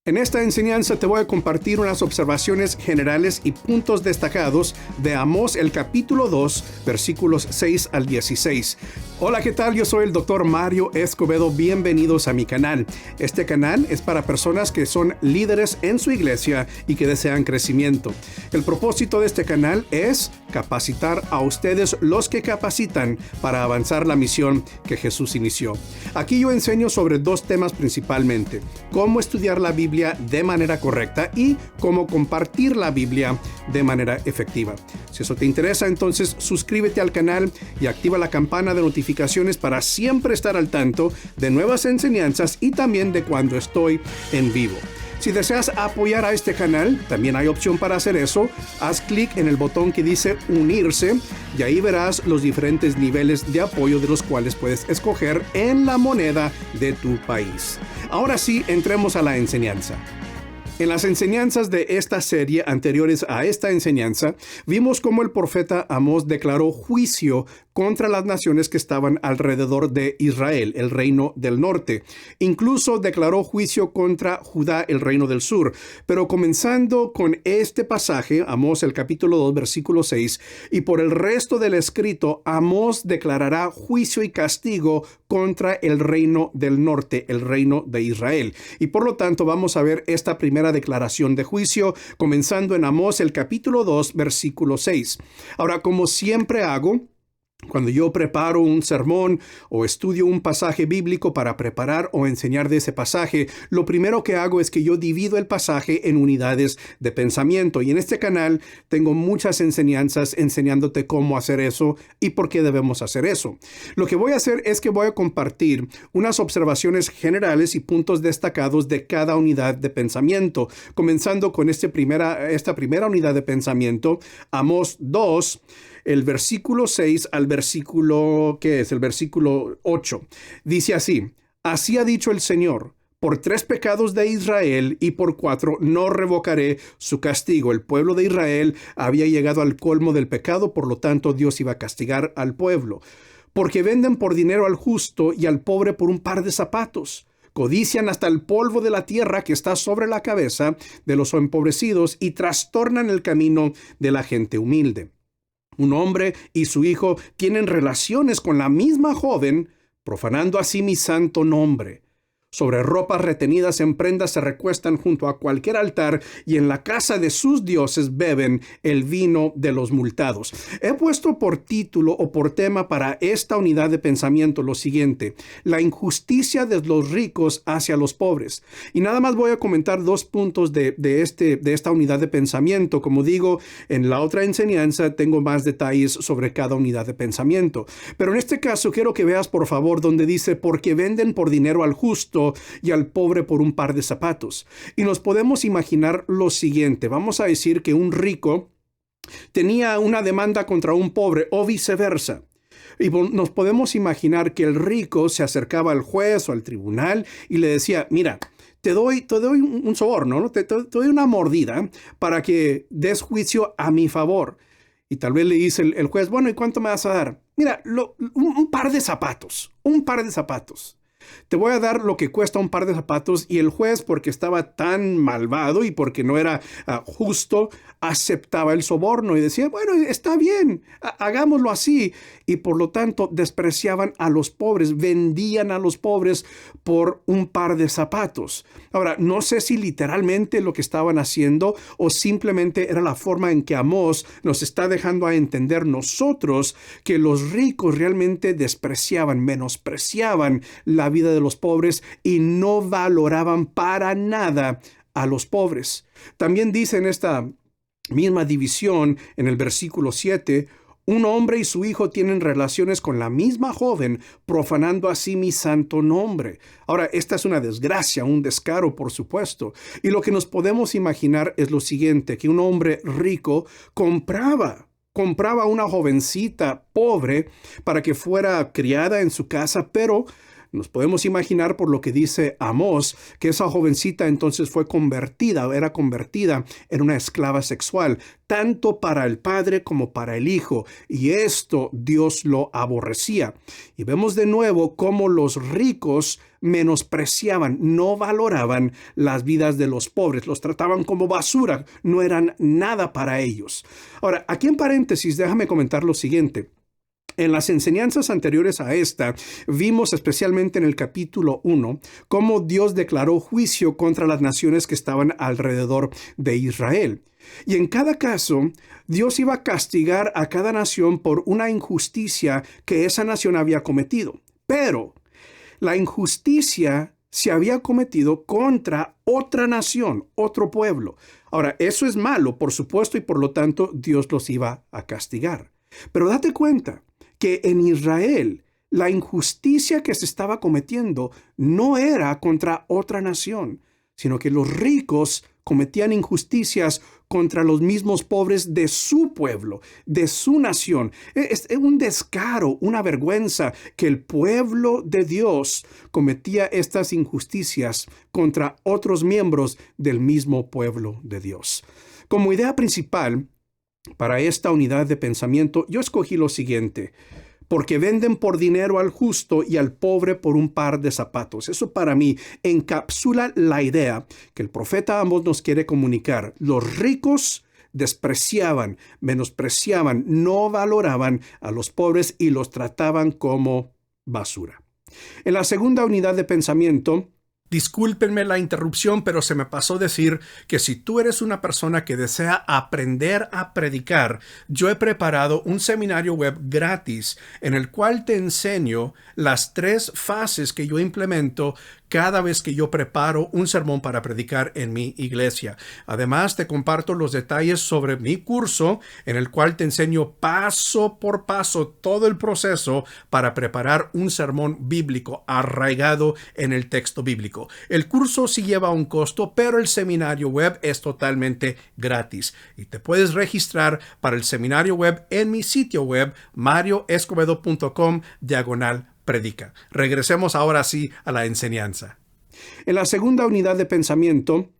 En esta enseñanza te voy a compartir unas observaciones generales y puntos destacados de Amós, el capítulo 2, versículos 6 al 16. Hola, ¿qué tal? Yo soy el Dr. Mario Escobedo. Bienvenidos a mi canal. Este canal es para personas que son líderes en su iglesia y que desean crecimiento. El propósito de este canal es capacitar a ustedes, los que capacitan, para avanzar la misión que Jesús inició. Aquí yo enseño sobre dos temas principalmente: cómo estudiar la Biblia de manera correcta y cómo compartir la Biblia de manera efectiva. Si eso te interesa, entonces suscríbete al canal y activa la campana de notificaciones para siempre estar al tanto de nuevas enseñanzas y también de cuando estoy en vivo. Si deseas apoyar a este canal, también hay opción para hacer eso. Haz clic en el botón que dice unirse y ahí verás los diferentes niveles de apoyo de los cuales puedes escoger en la moneda de tu país. Ahora sí, entremos a la enseñanza. En las enseñanzas de esta serie anteriores a esta enseñanza, vimos cómo el profeta Amós declaró juicio contra las naciones que estaban alrededor de Israel, el reino del norte. Incluso declaró juicio contra Judá, el reino del sur. Pero comenzando con este pasaje, Amós el capítulo 2, versículo 6, y por el resto del escrito, Amós declarará juicio y castigo contra el reino del norte, el reino de Israel. Y por lo tanto vamos a ver esta primera declaración de juicio, comenzando en Amós el capítulo 2, versículo 6. Ahora, como siempre hago, cuando yo preparo un sermón o estudio un pasaje bíblico para preparar o enseñar de ese pasaje, lo primero que hago es que yo divido el pasaje en unidades de pensamiento. Y en este canal tengo muchas enseñanzas enseñándote cómo hacer eso y por qué debemos hacer eso. Lo que voy a hacer es que voy a compartir unas observaciones generales y puntos destacados de cada unidad de pensamiento. Comenzando con esta primera unidad de pensamiento, Amós 2, el versículo 6 al versículo, el versículo 8. Dice así: así ha dicho el Señor, por 3 pecados de Israel y por 4 no revocaré su castigo. El pueblo de Israel había llegado al colmo del pecado, por lo tanto Dios iba a castigar al pueblo. Porque venden por dinero al justo y al pobre por un par de zapatos. Codician hasta el polvo de la tierra que está sobre la cabeza de los empobrecidos y trastornan el camino de la gente humilde. Un hombre y su hijo tienen relaciones con la misma joven, profanando así mi santo nombre. Sobre ropas retenidas en prendas se recuestan junto a cualquier altar y en la casa de sus dioses beben el vino de los multados. He puesto por título o por tema para esta unidad de pensamiento lo siguiente: la injusticia de los ricos hacia los pobres. Y nada más voy a comentar 2 puntos de esta unidad de pensamiento. Como digo, en la otra enseñanza tengo más detalles sobre cada unidad de pensamiento. Pero en este caso quiero que veas, por favor, donde dice: porque venden por dinero al justo y al pobre por un par de zapatos. Y nos podemos imaginar lo siguiente: vamos a decir que un rico tenía una demanda contra un pobre o viceversa. Y nos podemos imaginar que el rico se acercaba al juez o al tribunal y le decía: mira, te doy un soborno, ¿no? Te doy una mordida para que des juicio a mi favor. Y tal vez le dice el juez: bueno, ¿y cuánto me vas a dar? Mira, un par de zapatos, un par de zapatos. Te voy a dar lo que cuesta un par de zapatos. Y el juez, porque estaba tan malvado y porque no era justo, aceptaba el soborno y decía: bueno, está bien, hagámoslo así. Y por lo tanto despreciaban a los pobres, vendían a los pobres por un par de zapatos. Ahora, no sé si literalmente lo que estaban haciendo o simplemente era la forma en que Amós nos está dejando a entender nosotros que los ricos realmente despreciaban, menospreciaban la vida de los pobres y no valoraban para nada a los pobres. También dice en esta misma división, en el versículo 7, un hombre y su hijo tienen relaciones con la misma joven, profanando así mi santo nombre. Ahora, esta es una desgracia, un descaro, por supuesto. Y lo que nos podemos imaginar es lo siguiente: que un hombre rico compraba una jovencita pobre para que fuera criada en su casa, pero nos podemos imaginar, por lo que dice Amós, que esa jovencita entonces era convertida en una esclava sexual, tanto para el padre como para el hijo, y esto Dios lo aborrecía. Y vemos de nuevo cómo los ricos menospreciaban, no valoraban las vidas de los pobres, los trataban como basura, no eran nada para ellos. Ahora, aquí en paréntesis, déjame comentar lo siguiente. En las enseñanzas anteriores a esta, vimos especialmente en el capítulo 1, cómo Dios declaró juicio contra las naciones que estaban alrededor de Israel. Y en cada caso, Dios iba a castigar a cada nación por una injusticia que esa nación había cometido. Pero la injusticia se había cometido contra otra nación, otro pueblo. Ahora, eso es malo, por supuesto, y por lo tanto Dios los iba a castigar. Pero date cuenta que en Israel la injusticia que se estaba cometiendo no era contra otra nación, sino que los ricos cometían injusticias contra los mismos pobres de su pueblo, de su nación. Es un descaro, una vergüenza que el pueblo de Dios cometía estas injusticias contra otros miembros del mismo pueblo de Dios. Como idea principal, para esta unidad de pensamiento, yo escogí lo siguiente: porque venden por dinero al justo y al pobre por un par de zapatos. Eso para mí encapsula la idea que el profeta Amós nos quiere comunicar. Los ricos despreciaban, menospreciaban, no valoraban a los pobres y los trataban como basura. En la segunda unidad de pensamiento, discúlpenme la interrupción, pero se me pasó decir que si tú eres una persona que desea aprender a predicar, yo he preparado un seminario web gratis en el cual te enseño las 3 fases que yo implemento cada vez que yo preparo un sermón para predicar en mi iglesia. Además, te comparto los detalles sobre mi curso, en el cual te enseño paso por paso todo el proceso para preparar un sermón bíblico arraigado en el texto bíblico. El curso sí lleva un costo, pero el seminario web es totalmente gratis. Y te puedes registrar para el seminario web en mi sitio web, marioescobedo.com/predica. Regresemos ahora sí a la enseñanza. En la segunda unidad de pensamiento,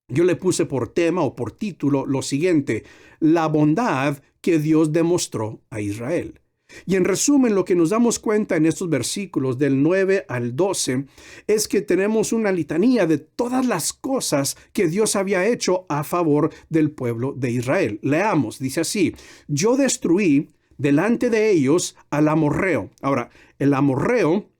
yo le puse por tema o por título lo siguiente: la bondad que Dios demostró a Israel. Y en resumen, lo que nos damos cuenta en estos versículos del 9 al 12 es que tenemos una litanía de todas las cosas que Dios había hecho a favor del pueblo de Israel. Leamos, dice así: yo destruí delante de ellos al amorreo. Ahora, el amorreo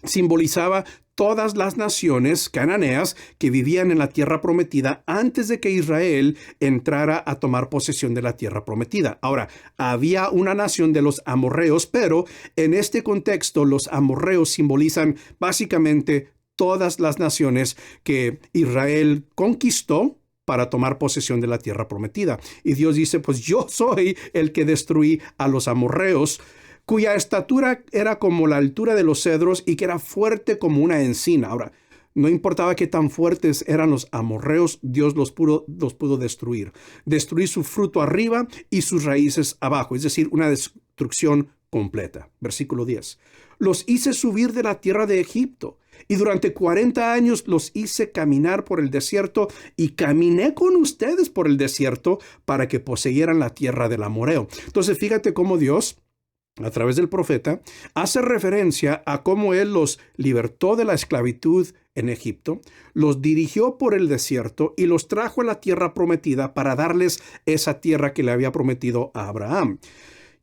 simbolizaba todas las naciones cananeas que vivían en la tierra prometida antes de que Israel entrara a tomar posesión de la tierra prometida. Ahora, había una nación de los amorreos, pero en este contexto los amorreos simbolizan básicamente todas las naciones que Israel conquistó para tomar posesión de la tierra prometida. Y Dios dice, pues yo soy el que destruí a los amorreos, cuya estatura era como la altura de los cedros y que era fuerte como una encina. Ahora, no importaba qué tan fuertes eran los amorreos, Dios los pudo destruir. Destruir su fruto arriba y sus raíces abajo, es decir, una destrucción completa. Versículo 10. Los hice subir de la tierra de Egipto, y durante 40 años los hice caminar por el desierto, y caminé con ustedes por el desierto para que poseyeran la tierra del amorreo. Entonces, fíjate cómo Dios, a través del profeta, hace referencia a cómo Él los libertó de la esclavitud en Egipto, los dirigió por el desierto y los trajo a la tierra prometida para darles esa tierra que le había prometido a Abraham.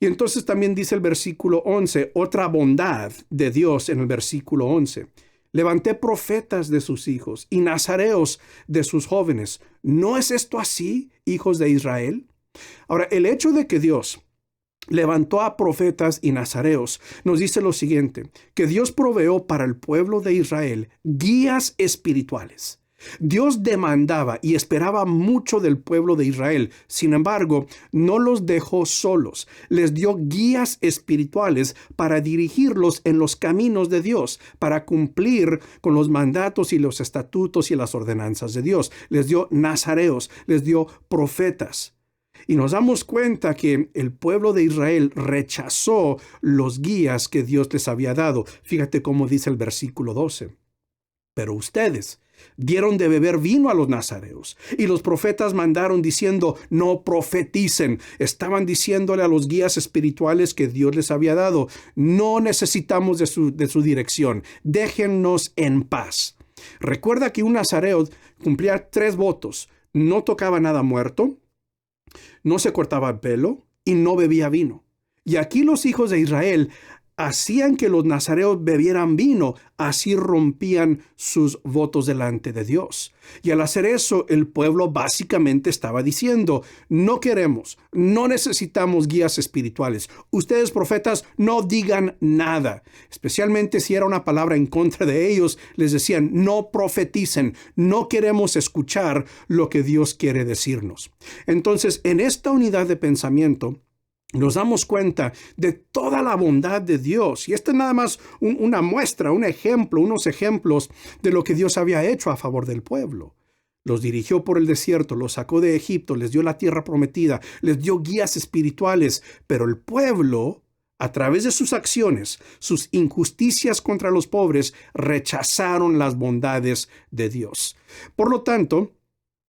Y entonces también dice el versículo 11, otra bondad de Dios en el versículo 11. Levanté profetas de sus hijos y nazareos de sus jóvenes. ¿No es esto así, hijos de Israel? Ahora, el hecho de que Dios levantó a profetas y nazareos nos dice lo siguiente, que Dios proveó para el pueblo de Israel guías espirituales. Dios demandaba y esperaba mucho del pueblo de Israel. Sin embargo, no los dejó solos. Les dio guías espirituales para dirigirlos en los caminos de Dios, para cumplir con los mandatos y los estatutos y las ordenanzas de Dios. Les dio nazareos, les dio profetas. Y nos damos cuenta que el pueblo de Israel rechazó los guías que Dios les había dado. Fíjate cómo dice el versículo 12. Pero ustedes Dieron de beber vino a los nazareos. Y los profetas mandaron diciendo, no profeticen. Estaban diciéndole a los guías espirituales que Dios les había dado, no necesitamos de su dirección. Déjennos en paz. Recuerda que un nazareo cumplía 3 votos. No tocaba nada muerto, no se cortaba el pelo y no bebía vino. Y aquí los hijos de Israel hacían que los nazareos bebieran vino, así rompían sus votos delante de Dios. Y al hacer eso, el pueblo básicamente estaba diciendo, no queremos, no necesitamos guías espirituales. Ustedes, profetas, no digan nada. Especialmente si era una palabra en contra de ellos, les decían, no profeticen, no queremos escuchar lo que Dios quiere decirnos. Entonces, en esta unidad de pensamiento, nos damos cuenta de toda la bondad de Dios. Y esta es nada más una muestra, un ejemplo, unos ejemplos de lo que Dios había hecho a favor del pueblo. Los dirigió por el desierto, los sacó de Egipto, les dio la tierra prometida, les dio guías espirituales, pero el pueblo, a través de sus acciones, sus injusticias contra los pobres, rechazaron las bondades de Dios. Por lo tanto,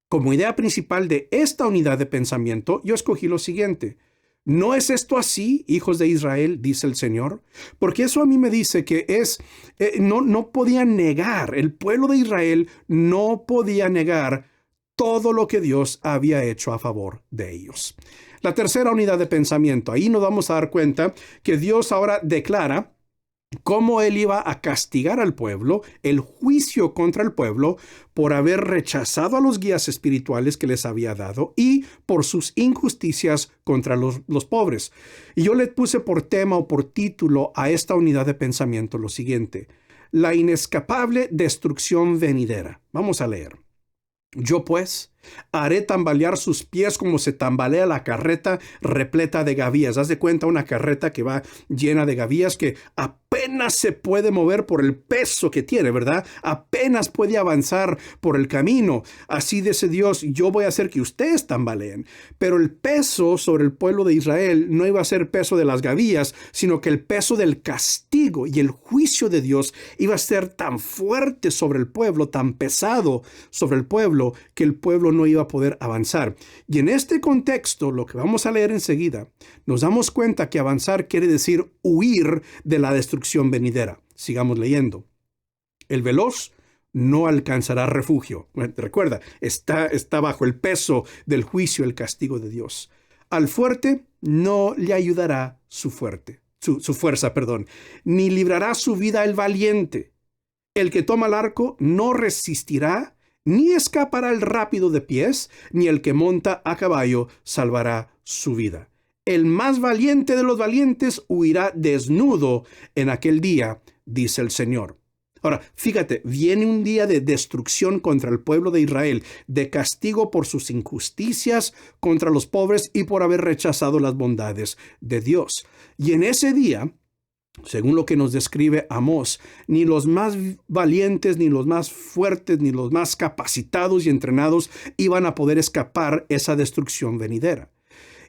como idea principal de esta unidad de pensamiento, yo escogí lo siguiente. ¿No es esto así, hijos de Israel? Dice el Señor. Porque eso a mí me dice que no podían negar, el pueblo de Israel no podía negar todo lo que Dios había hecho a favor de ellos. La tercera unidad de pensamiento, ahí nos vamos a dar cuenta que Dios ahora declara cómo Él iba a castigar al pueblo, el juicio contra el pueblo, por haber rechazado a los guías espirituales que les había dado y por sus injusticias contra los pobres. Y yo le puse por tema o por título a esta unidad de pensamiento lo siguiente: la inescapable destrucción venidera. Vamos a leer. Yo pues haré tambalear sus pies como se tambalea la carreta repleta de gavillas. Haz de cuenta una carreta que va llena de gavillas que apenas se puede mover por el peso que tiene, ¿verdad? Apenas puede avanzar por el camino. Así dice Dios, yo voy a hacer que ustedes tambaleen. Pero el peso sobre el pueblo de Israel no iba a ser peso de las gavillas, sino que el peso del castigo y el juicio de Dios iba a ser tan fuerte sobre el pueblo, tan pesado sobre el pueblo, que el pueblo no iba a poder avanzar. Y en este contexto, lo que vamos a leer enseguida, nos damos cuenta que avanzar quiere decir huir de la destrucción venidera. Sigamos leyendo. El veloz no alcanzará refugio. Recuerda, está bajo el peso del juicio, el castigo de Dios. Al fuerte no le ayudará su fuerza, ni librará su vida el valiente. El que toma el arco no resistirá, ni escapará el rápido de pies, ni el que monta a caballo salvará su vida. El más valiente de los valientes huirá desnudo en aquel día, dice el Señor. Ahora, fíjate, viene un día de destrucción contra el pueblo de Israel, de castigo por sus injusticias contra los pobres y por haber rechazado las bondades de Dios. Y en ese día, según lo que nos describe Amós, ni los más valientes, ni los más fuertes, ni los más capacitados y entrenados iban a poder escapar esa destrucción venidera.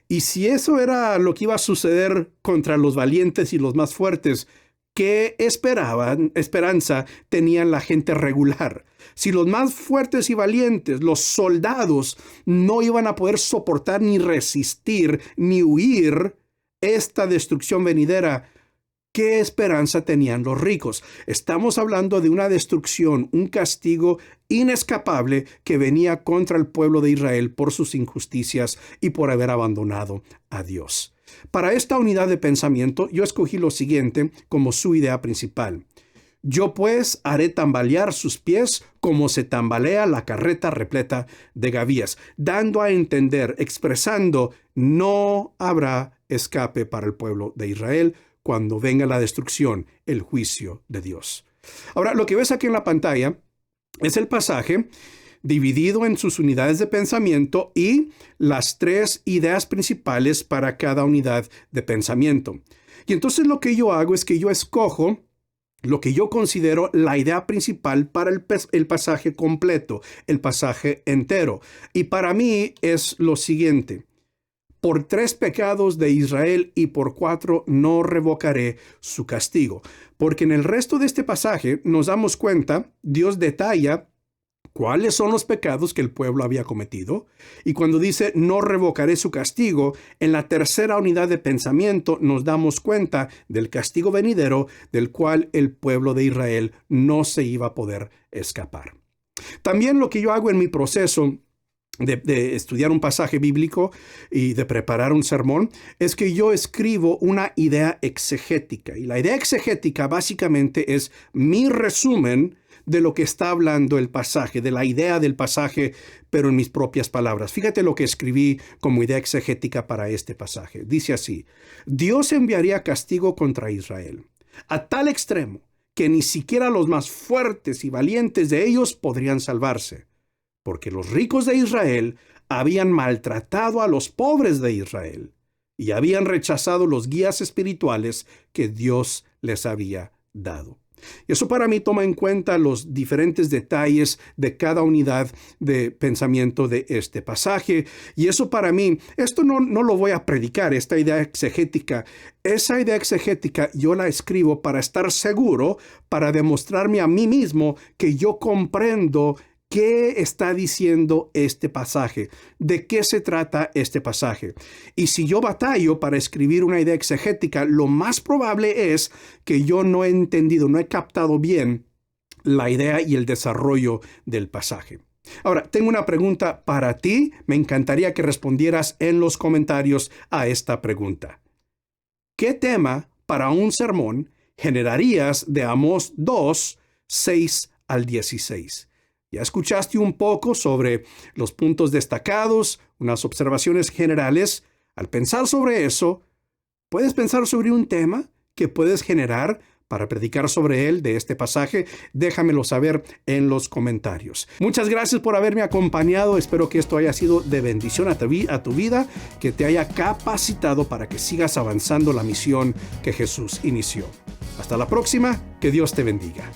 Y si eso era lo que iba a suceder contra los valientes y los más fuertes, ¿qué esperanza tenían la gente regular? Si los más fuertes y valientes, los soldados, no iban a poder soportar ni resistir ni huir esta destrucción venidera, ¿qué esperanza tenían los ricos? Estamos hablando de una destrucción, un castigo inescapable que venía contra el pueblo de Israel por sus injusticias y por haber abandonado a Dios. Para esta unidad de pensamiento, yo escogí lo siguiente como su idea principal. Yo pues haré tambalear sus pies como se tambalea la carreta repleta de gavillas, dando a entender, expresando, no habrá escape para el pueblo de Israel cuando venga la destrucción, el juicio de Dios. Ahora, lo que ves aquí en la pantalla es el pasaje dividido en sus unidades de pensamiento y las 3 ideas principales para cada unidad de pensamiento. Y entonces lo que yo hago es que yo escojo lo que yo considero la idea principal para el pasaje completo, el pasaje entero. Y para mí es lo siguiente: por 3 pecados de Israel y por 4 no revocaré su castigo. Porque en el resto de este pasaje nos damos cuenta, Dios detalla cuáles son los pecados que el pueblo había cometido. Y cuando dice no revocaré su castigo, en la tercera unidad de pensamiento nos damos cuenta del castigo venidero del cual el pueblo de Israel no se iba a poder escapar. También lo que yo hago en mi proceso de estudiar un pasaje bíblico y de preparar un sermón, es que yo escribo una idea exegética. Y la idea exegética básicamente es mi resumen de lo que está hablando el pasaje, de la idea del pasaje, pero en mis propias palabras. Fíjate lo que escribí como idea exegética para este pasaje. Dice así: Dios enviaría castigo contra Israel, a tal extremo que ni siquiera los más fuertes y valientes de ellos podrían salvarse, porque los ricos de Israel habían maltratado a los pobres de Israel y habían rechazado los guías espirituales que Dios les había dado. Y eso para mí toma en cuenta los diferentes detalles de cada unidad de pensamiento de este pasaje. Y eso para mí, esto no lo voy a predicar, esta idea exegética. Esa idea exegética yo la escribo para estar seguro, para demostrarme a mí mismo que yo comprendo ¿qué está diciendo este pasaje? ¿De qué se trata este pasaje? Y si yo batallo para escribir una idea exegética, lo más probable es que yo no he entendido, no he captado bien la idea y el desarrollo del pasaje. Ahora, tengo una pregunta para ti. Me encantaría que respondieras en los comentarios a esta pregunta. ¿Qué tema para un sermón generarías de Amós 2, 6 al 16? Ya escuchaste un poco sobre los puntos destacados, unas observaciones generales. Al pensar sobre eso, ¿puedes pensar sobre un tema que puedes generar para predicar sobre él de este pasaje? Déjamelo saber en los comentarios. Muchas gracias por haberme acompañado. Espero que esto haya sido de bendición a tu vida, que te haya capacitado para que sigas avanzando la misión que Jesús inició. Hasta la próxima. Que Dios te bendiga.